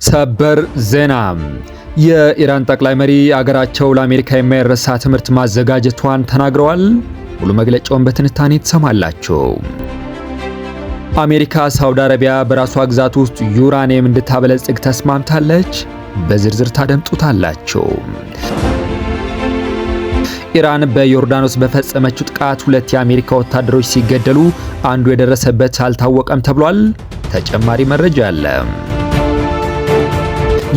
ሰበር ዜና። የኢራን ጠቅላይ መሪ አገራቸው ለአሜሪካ የማይረሳ ትምህርት ማዘጋጀቷን ተናግረዋል። ሙሉ መግለጫውን በትንታኔ ትሰማላችሁ። አሜሪካ ሳውዲ አረቢያ በራሷ ግዛት ውስጥ ዩራኒየም እንድታበለጽግ ተስማምታለች። በዝርዝር ታደምጡታላችሁ። ኢራን በዮርዳኖስ በፈጸመችው ጥቃት 2 የአሜሪካ ወታደሮች ሲገደሉ አንዱ የደረሰበት አልታወቀም ተብሏል። ተጨማሪ መረጃ አለ።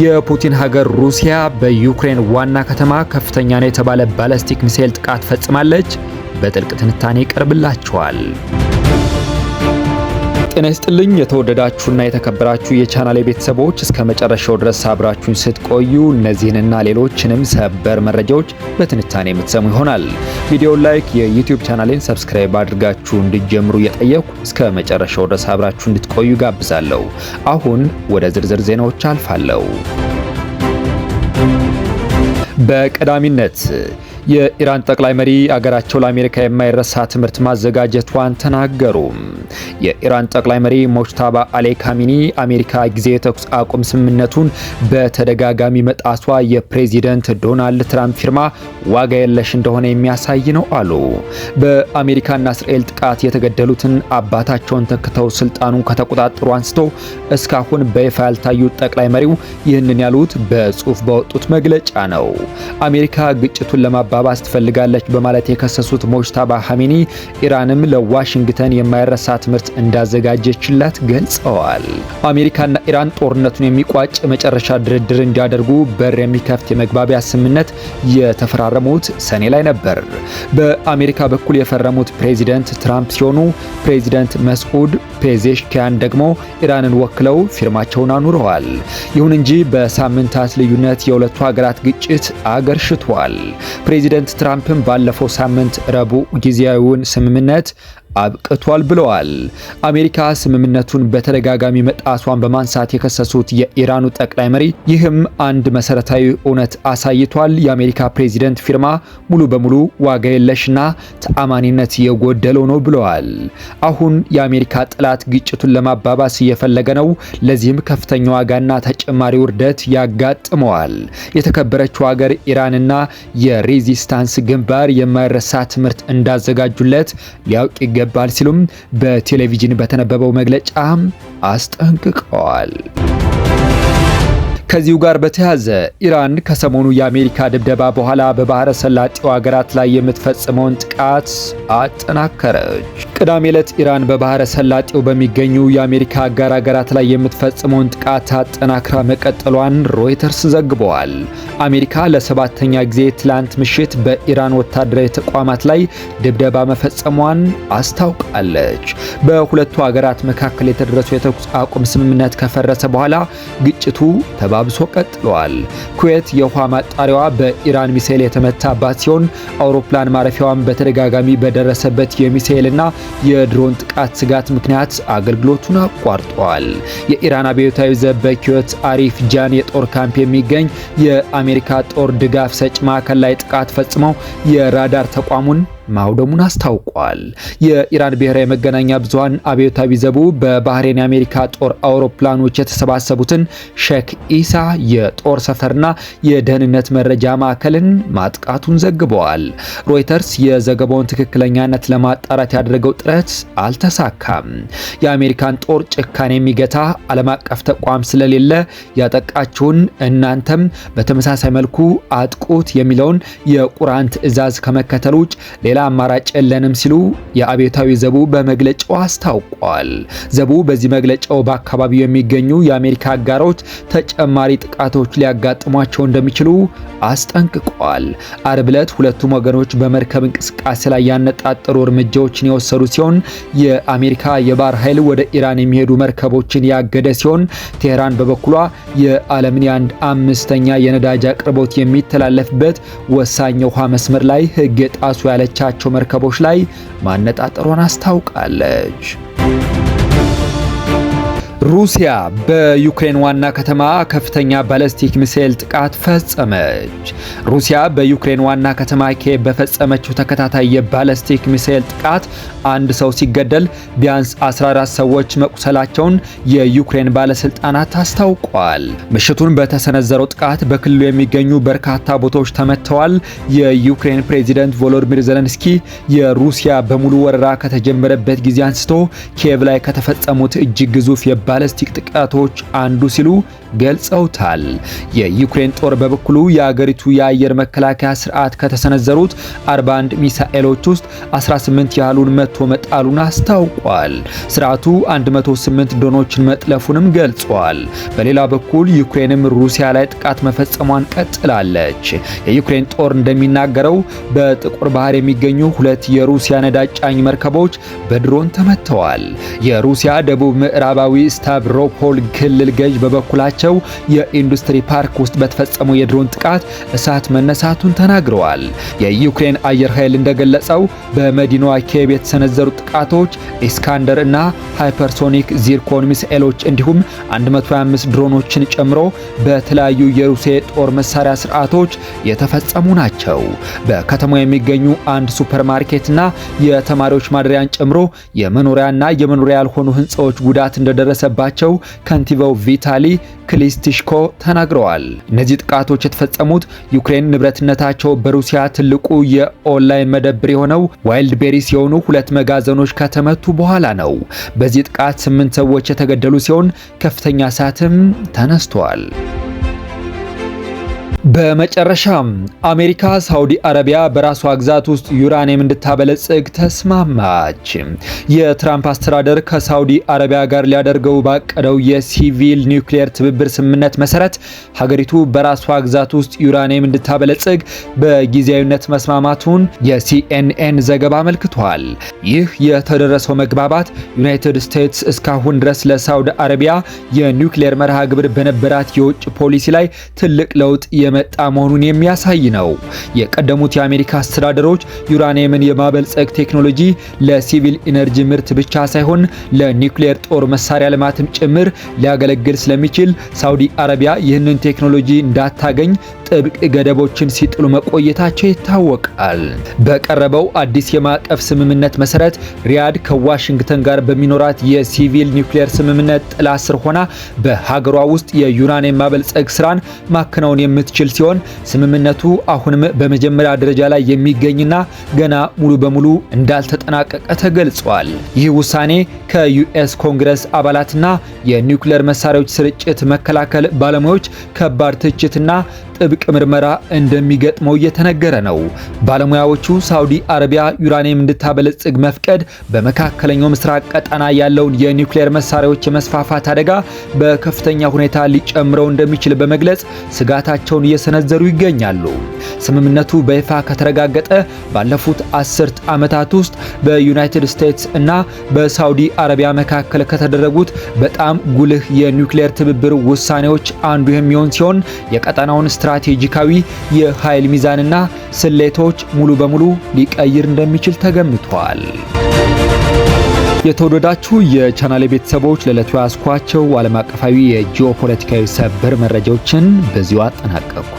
የፑቲን ሀገር ሩሲያ በዩክሬን ዋና ከተማ ከፍተኛ ነው የተባለ ባላስቲክ ሚሳኤል ጥቃት ፈጽማለች። በጥልቅ ትንታኔ ይቀርብላችኋል። ጤና ይስጥልኝ የተወደዳችሁና የተከበራችሁ የቻናሌ ቤተሰቦች፣ እስከ መጨረሻው ድረስ አብራችሁን ስትቆዩ እነዚህንና ሌሎችንም ሰበር መረጃዎች በትንታኔ የምትሰሙ ይሆናል። ቪዲዮውን ላይክ፣ የዩቲዩብ ቻናሌን ሰብስክራይብ አድርጋችሁ እንድትጀምሩ እየጠየኩ እስከ መጨረሻው ድረስ አብራችሁ እንድትቆዩ ጋብዛለሁ። አሁን ወደ ዝርዝር ዜናዎች አልፋለሁ። በቀዳሚነት የኢራን ጠቅላይ መሪ አገራቸው ለአሜሪካ የማይረሳ ትምህርት ማዘጋጀቷን ተናገሩ። የኢራን ጠቅላይ መሪ ሞጅታባ አሊ ካሚኒ አሜሪካ ጊዜ የተኩስ አቁም ስምምነቱን በተደጋጋሚ መጣሷ የፕሬዚደንት ዶናልድ ትራምፕ ፊርማ ዋጋ የለሽ እንደሆነ የሚያሳይ ነው አሉ። በአሜሪካና እስራኤል ጥቃት የተገደሉትን አባታቸውን ተክተው ስልጣኑን ከተቆጣጠሩ አንስቶ እስካሁን በይፋ ያልታዩት ጠቅላይ መሪው ይህንን ያሉት በጽሁፍ ባወጡት መግለጫ ነው። አሜሪካ ግጭቱን ለማባባስ ትፈልጋለች በማለት የከሰሱት ሞጅታባ ኻሜኒ ኢራንም ለዋሽንግተን የማይረሳ ትምህርት እንዳዘጋጀችላት ገልጸዋል። አሜሪካና ኢራን ጦርነቱን የሚቋጭ መጨረሻ ድርድር እንዲያደርጉ በር የሚከፍት የመግባቢያ ስምምነት የተፈራረሙት ሰኔ ላይ ነበር። በአሜሪካ በኩል የፈረሙት ፕሬዚደንት ትራምፕ ሲሆኑ ፕሬዚደንት መስዑድ ፔዜሽኪያን ደግሞ ኢራንን ወክለው ፊርማቸውን አኑረዋል። ይሁን እንጂ በሳምንታት ልዩነት የሁለቱ ሀገራት ግጭት አገርሽቷል። ፕሬዚደንት ትራምፕም ባለፈው ሳምንት ረቡዕ ጊዜያዊውን ስምምነት አብቅቷል ብለዋል። አሜሪካ ስምምነቱን በተደጋጋሚ መጣሷን በማንሳት የከሰሱት የኢራኑ ጠቅላይ መሪ ይህም አንድ መሰረታዊ እውነት አሳይቷል፣ የአሜሪካ ፕሬዚደንት ፊርማ ሙሉ በሙሉ ዋጋ የለሽና ተአማኒነት የጎደለው ነው ብለዋል። አሁን የአሜሪካ ጠላት ግጭቱን ለማባባስ እየፈለገ ነው። ለዚህም ከፍተኛ ዋጋና ተጨማሪ ውርደት ያጋጥመዋል። የተከበረችው ሀገር ኢራንና የሬዚስታንስ ግንባር የማይረሳ ትምህርት እንዳዘጋጁለት ሊያውቅ ይገባል ሲሉም በቴሌቪዥን በተነበበው መግለጫ አስጠንቅቀዋል። ከዚሁ ጋር በተያያዘ ኢራን ከሰሞኑ የአሜሪካ ድብደባ በኋላ በባህረ ሰላጤው ሀገራት ላይ የምትፈጽመውን ጥቃት አጠናከረች። ቅዳሜ ዕለት ኢራን በባህረ ሰላጤው በሚገኙ የአሜሪካ አጋር ሀገራት ላይ የምትፈጽመውን ጥቃት አጠናክራ መቀጠሏን ሮይተርስ ዘግበዋል። አሜሪካ ለ7ኛ ጊዜ ትላንት ምሽት በኢራን ወታደራዊ ተቋማት ላይ ድብደባ መፈጸሟን አስታውቃለች። በሁለቱ ሀገራት መካከል የተደረሰው የተኩስ አቁም ስምምነት ከፈረሰ በኋላ ግጭቱ ተባብሶ ቀጥሏል። ኩዌት የውሃ ማጣሪያዋ በኢራን ሚሳኤል የተመታባት ሲሆን አውሮፕላን ማረፊያዋን በተደጋጋሚ በደረሰበት የሚሳኤልና የድሮን ጥቃት ስጋት ምክንያት አገልግሎቱን አቋርጧል። የኢራን አብዮታዊ ዘብ በኩዌት አሪፍ ጃን የጦር ካምፕ የሚገኝ የአሜሪካ ጦር ድጋፍ ሰጭ ማዕከል ላይ ጥቃት ፈጽመው የራዳር ተቋሙን ማውደሙን አስታውቋል። የኢራን ብሔራዊ መገናኛ ብዙሃን አብዮታዊ ዘቡ በባህሬን የአሜሪካ ጦር አውሮፕላኖች የተሰባሰቡትን ሼክ ኢሳ የጦር ሰፈርና የደህንነት መረጃ ማዕከልን ማጥቃቱን ዘግበዋል። ሮይተርስ የዘገባውን ትክክለኛነት ለማጣራት ያደረገው ጥረት አልተሳካም። የአሜሪካን ጦር ጭካኔ የሚገታ ዓለም አቀፍ ተቋም ስለሌለ ያጠቃችሁን እናንተም በተመሳሳይ መልኩ አጥቁት የሚለውን የቁርአን ትዕዛዝ ከመከተል ውጭ ሌላ አማራጭ የለንም ሲሉ የአብዮታዊ ዘቡ በመግለጫው አስታውቋል። ዘቡ በዚህ መግለጫው በአካባቢው የሚገኙ የአሜሪካ አጋሮች ተጨማሪ ጥቃቶች ሊያጋጥሟቸው እንደሚችሉ አስጠንቅቋል። አርብ ዕለት ሁለቱም ወገኖች በመርከብ እንቅስቃሴ ላይ ያነጣጠሩ እርምጃዎችን የወሰዱ ሲሆን የአሜሪካ የባህር ኃይል ወደ ኢራን የሚሄዱ መርከቦችን ያገደ ሲሆን ቴህራን በበኩሏ የዓለምን የ1/5 የነዳጅ አቅርቦት የሚተላለፍበት ወሳኝ ውሃ መስመር ላይ ሕግ የጣሱ ያለቻቸው መርከቦች ላይ ማነጣጠሯን አስታውቃለች። ሩሲያ በዩክሬን ዋና ከተማ ከፍተኛ ባላስቲክ ሚሳኤል ጥቃት ፈጸመች። ሩሲያ በዩክሬን ዋና ከተማ ኪየቭ በፈጸመችው ተከታታይ የባላስቲክ ሚሳኤል ጥቃት አንድ ሰው ሲገደል ቢያንስ 14 ሰዎች መቁሰላቸውን የዩክሬን ባለስልጣናት አስታውቀዋል። ምሽቱን በተሰነዘረው ጥቃት በክልሉ የሚገኙ በርካታ ቦታዎች ተመተዋል። የዩክሬን ፕሬዝዳንት ቮሎዲሚር ዜሌንስኪ የሩሲያ በሙሉ ወረራ ከተጀመረበት ጊዜ አንስቶ ኪየቭ ላይ ከተፈጸሙት እጅግ ግዙፍ ባላስቲክ ጥቃቶች አንዱ ሲሉ ገልጸውታል። የዩክሬን ጦር በበኩሉ የአገሪቱ የአየር መከላከያ ስርዓት ከተሰነዘሩት 41 ሚሳኤሎች ውስጥ 18 ያህሉን መቶ መጣሉን አስታውቋል። ስርዓቱ 108 ድሮኖችን መጥለፉንም ገልጿል። በሌላ በኩል ዩክሬንም ሩሲያ ላይ ጥቃት መፈጸሟን ቀጥላለች። የዩክሬን ጦር እንደሚናገረው በጥቁር ባህር የሚገኙ ሁለት የሩሲያ ነዳጅ ጫኝ መርከቦች በድሮን ተመተዋል። የሩሲያ ደቡብ ምዕራባዊ ስታቭሮፖል ክልል ገዥ በበኩላቸው የኢንዱስትሪ ፓርክ ውስጥ በተፈጸመው የድሮን ጥቃት እሳት መነሳቱን ተናግረዋል። የዩክሬን አየር ኃይል እንደገለጸው በመዲናዋ ኪየቭ የተሰነዘሩ ጥቃቶች ኢስካንደር እና ሃይፐርሶኒክ ዚርኮን ሚሳኤሎች እንዲሁም 125 ድሮኖችን ጨምሮ በተለያዩ የሩሲያ ጦር መሳሪያ ስርዓቶች የተፈጸሙ ናቸው። በከተማው የሚገኙ አንድ ሱፐርማርኬትና የተማሪዎች ማደሪያን ጨምሮ የመኖሪያና የመኖሪያ ያልሆኑ ህንጻዎች ጉዳት እንደደረሰባቸው ከንቲባው ቪታሊ ክሊስቲሽኮ ተናግረዋል። እነዚህ ጥቃቶች የተፈጸሙት ዩክሬን ንብረትነታቸው በሩሲያ ትልቁ የኦንላይን መደብር የሆነው ዋይልድ ቤሪስ የሆኑ ሁለት መጋዘኖች ከተመቱ በኋላ ነው። በዚህ ጥቃት 8 ሰዎች የተገደሉ ሲሆን ከፍተኛ እሳትም ተነስቷል። በመጨረሻም አሜሪካ ሳውዲ አረቢያ በራሷ ግዛት ውስጥ ዩራኒየም እንድታበለጽግ ተስማማች። የትራምፕ አስተዳደር ከሳውዲ አረቢያ ጋር ሊያደርገው ባቀደው የሲቪል ኒውክሌር ትብብር ስምምነት መሰረት ሀገሪቱ በራሷ ግዛት ውስጥ ዩራኒየም እንድታበለጽግ በጊዜያዊነት መስማማቱን የሲኤንኤን ዘገባ አመልክቷል። ይህ የተደረሰው መግባባት ዩናይትድ ስቴትስ እስካሁን ድረስ ለሳውዲ አረቢያ የኒውክሌር መርሃ ግብር በነበራት የውጭ ፖሊሲ ላይ ትልቅ ለውጥ የመጣ መሆኑን የሚያሳይ ነው። የቀደሙት የአሜሪካ አስተዳደሮች ዩራኒየምን የማበልጸግ ቴክኖሎጂ ለሲቪል ኢነርጂ ምርት ብቻ ሳይሆን ለኒውክሌር ጦር መሳሪያ ልማትም ጭምር ሊያገለግል ስለሚችል ሳውዲ አረቢያ ይህንን ቴክኖሎጂ እንዳታገኝ ጥብቅ ገደቦችን ሲጥሉ መቆየታቸው ይታወቃል። በቀረበው አዲስ የማዕቀፍ ስምምነት መሰረት ሪያድ ከዋሽንግተን ጋር በሚኖራት የሲቪል ኒውክሌር ስምምነት ጥላ ስር ሆና በሀገሯ ውስጥ የዩራኒየም ማበልጸግ ስራን ማከናወን የምትችል ሲሆን ስምምነቱ አሁንም በመጀመሪያ ደረጃ ላይ የሚገኝና ገና ሙሉ በሙሉ እንዳልተጠናቀቀ ተገልጿል። ይህ ውሳኔ ከዩኤስ ኮንግረስ አባላትና የኒውክሌር መሳሪያዎች ስርጭት መከላከል ባለሙያዎች ከባድ ትችትና ጥብቅ ምርመራ እንደሚገጥመው እየተነገረ ነው። ባለሙያዎቹ ሳውዲ አረቢያ ዩራኒየም እንድታበለጽግ መፍቀድ በመካከለኛው ምስራቅ ቀጠና ያለውን የኒውክሌር መሳሪያዎች የመስፋፋት አደጋ በከፍተኛ ሁኔታ ሊጨምረው እንደሚችል በመግለጽ ስጋታቸውን እየሰነዘሩ ይገኛሉ። ስምምነቱ በይፋ ከተረጋገጠ ባለፉት 10 ዓመታት ውስጥ በዩናይትድ ስቴትስ እና በሳውዲ አረቢያ መካከል ከተደረጉት በጣም ጉልህ የኒውክሌር ትብብር ውሳኔዎች አንዱ የሚሆን ሲሆን የቀጠናውን ስትራቴጂካዊ የኃይል ሚዛንና ስሌቶች ሙሉ በሙሉ ሊቀይር እንደሚችል ተገምቷል። የተወደዳችሁ የቻናሌ ቤተሰቦች ለዕለቱ ያስኳቸው ዓለም አቀፋዊ የጂኦፖለቲካዊ ሰበር መረጃዎችን በዚሁ አጠናቀቅኩ።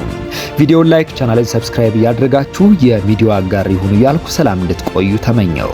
ቪዲዮውን ላይክ፣ ቻናሌን ሰብስክራይብ እያደረጋችሁ የሚዲያው አጋር ይሁኑ እያልኩ ሰላም እንድትቆዩ ተመኘው።